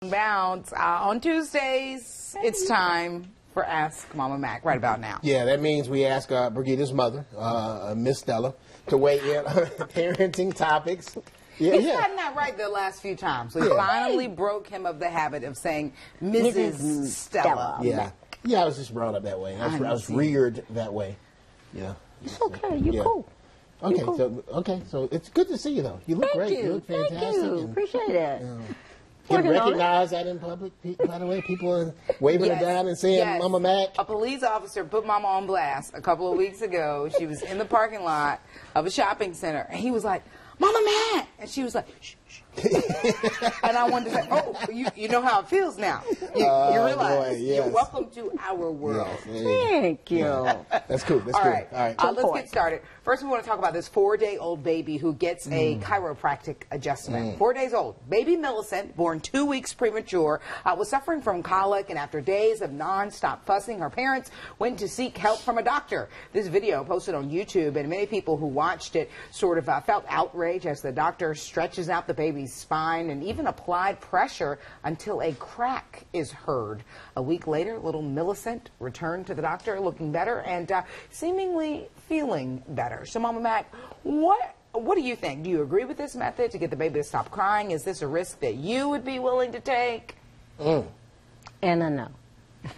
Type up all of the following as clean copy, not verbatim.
Bounce. On Tuesdays, it's time for Ask Mama Mack right about now. Yeah, that means we ask Brigida's mother, Miss Stella, to weigh in on parenting topics. Yeah, He's gotten that right the last few times. We finally broke him of the habit of saying Mrs. Stella. Yeah, I was just brought up that way. I was reared that way. Yeah. It's okay. You're cool. Okay, so it's good to see you though. You look great. You look fantastic. Thank you. Appreciate it. Can you recognize that in public, by the way? People are waving it down and saying, Mama Mack. A police officer put Mama on blast a couple of weeks ago. She was in the parking lot of a shopping center, and he was like, Mama Mack! And she was like, shh, shh. And I wanted to say, oh, you know how it feels now. You realize you're welcome to our world. Yes, Thank you. Yeah. That's cool. That's All cool. right. All right. Let's get started. First, we want to talk about this 4-day-old baby who gets a chiropractic adjustment. 4 days old. Baby Millicent, born 2 weeks premature, was suffering from colic, and after days of non-stop fussing, her parents went to seek help from a doctor. This video posted on YouTube, and many people who watched it sort of felt outrage as the doctor stretches out the baby's spine and even applied pressure until a crack is heard. A week later, little Millicent returned to the doctor looking better and seemingly feeling better. So, Mama Mack, what do you think? Do you agree with this method to get the baby to stop crying? Is this a risk that you would be willing to take? And a no.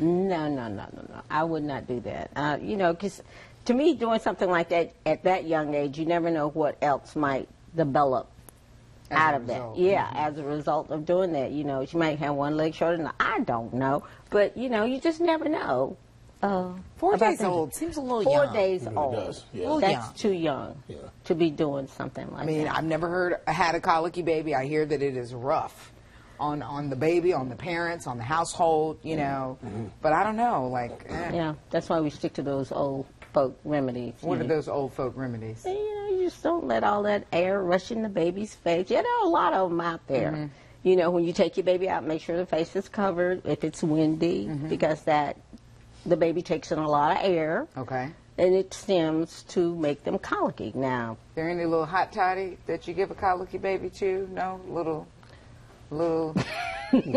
No. I would not do that. You know, because to me, doing something like that at that young age, you never know what else might develop out of that. Yeah, as a result of doing that. You know, she might have one leg shorter than I don't know. But, you know, you just never know. 4 days old seems a little young. 4 days old. Does, yeah. That's too young to be doing something like that. I mean, I've never had a colicky baby. I hear that it is rough on the baby, on the parents, on the household, you know. But I don't know, like... Yeah, that's why we stick to those old folk remedies. What are those old folk remedies? You know, you just don't let all that air rush in the baby's face. Yeah, there are a lot of them out there. You know, when you take your baby out, make sure the face is covered if it's windy, because the baby takes in a lot of air. Okay. And it stems to make them colicky. Now, is there any little hot toddy that you give a colicky baby to? No? Little libation? Have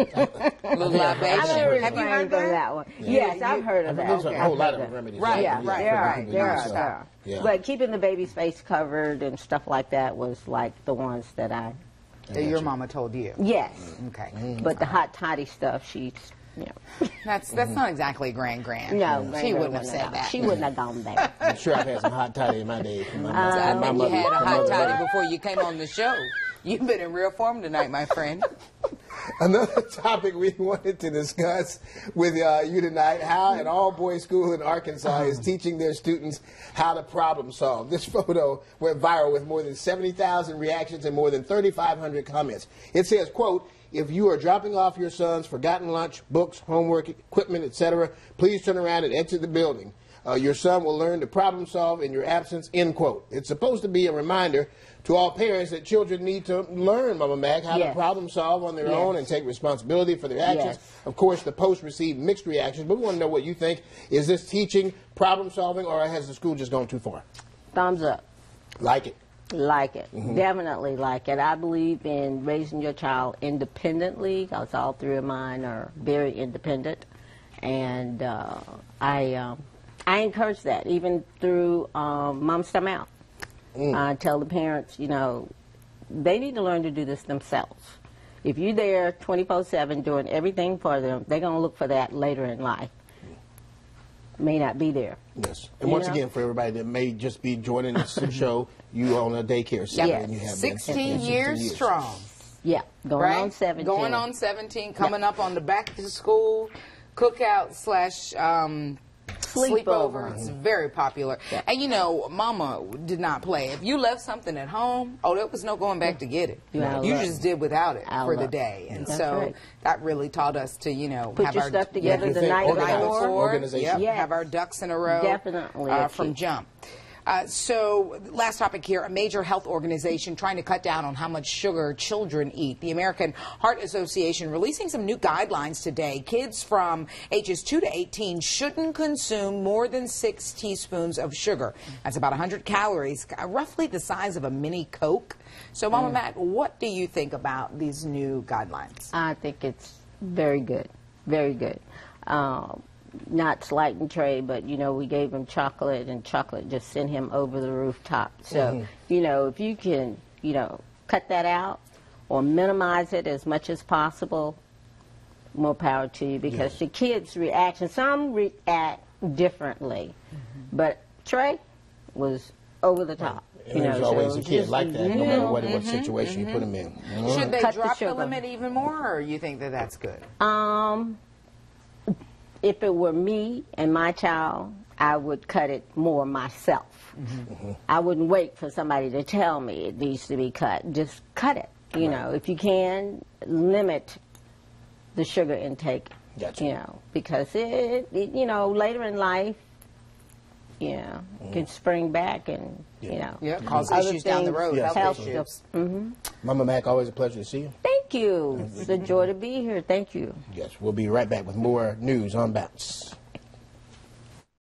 you heard that one? Yes, I've heard of that. There's a whole lot of remedies. Right, there are. But keeping the baby's face covered and stuff like that was like the ones that your mama told you? Yes. Okay. But the hot toddy stuff, she's... Yeah. That's not exactly grand. No, she wouldn't have said that. She wouldn't have gone there. I'm sure I've had some hot toddy in my day. I think you had a hot toddy before you came on the show. You've been in real form tonight, my friend. Another topic we wanted to discuss with you tonight, how an all-boys school in Arkansas is teaching their students how to problem solve. This photo went viral with more than 70,000 reactions and more than 3,500 comments. It says, quote, if you are dropping off your son's forgotten lunch, books, homework, equipment, etc., please turn around and exit the building. Your son will learn to problem solve in your absence, end quote. It's supposed to be a reminder to all parents that children need to learn, Mama Mack, how to problem solve on their own and take responsibility for their actions. Of course, the post received mixed reactions, but we want to know what you think. Is this teaching problem solving, or has the school just gone too far? Thumbs up. Like it? Like it. Definitely like it. I believe in raising your child independently, because all three of mine are very independent. And I encourage that, even through Mom's Time Out. I tell the parents, you know, they need to learn to do this themselves. If you're there 24/7 doing everything for them, they're going to look for that later in life. May not be there. Yes. And once again, for everybody that may just be joining us to show, you own a daycare center. And you have 16 years strong. Yeah. Going on 17. Going on 17, coming up on the back to school cookout / sleepover. It's very popular. And you know, Mama did not play. If you left something at home, there was no going back to get it. You just did without it for the day. And so that really taught us to, you know, put your stuff together the night before. Have our ducks in a row. Definitely. From jump. So, last topic here, a major health organization trying to cut down on how much sugar children eat. The American Heart Association releasing some new guidelines today. Kids from ages 2 to 18 shouldn't consume more than 6 teaspoons of sugar. That's about 100 calories, roughly the size of a mini Coke. So, Mama Mack, what do you think about these new guidelines? I think it's very good, very good. Not slighting Trey, but, you know, we gave him chocolate, and chocolate just sent him over the rooftop. So, you know, if you can, you know, cut that out or minimize it as much as possible, more power to you, because the kids' reaction, some react differently. But Trey was over the top. And there's always a kid like that, no matter what situation you put him in. Should they Cut drop the the sugar. limit even more, or you think that that's good? If it were me and my child, I would cut it more myself. I wouldn't wait for somebody to tell me it needs to be cut. Just cut it. You know, if you can, limit the sugar intake. Gotcha. You know, because it you know, later in life, you know, can spring back and, you know. Cause other issues down the things, road, health issues. Mama Mack, always a pleasure to see you. Thank you. It's a joy to be here. Thank you. Yes, we'll be right back with more news on Bounce.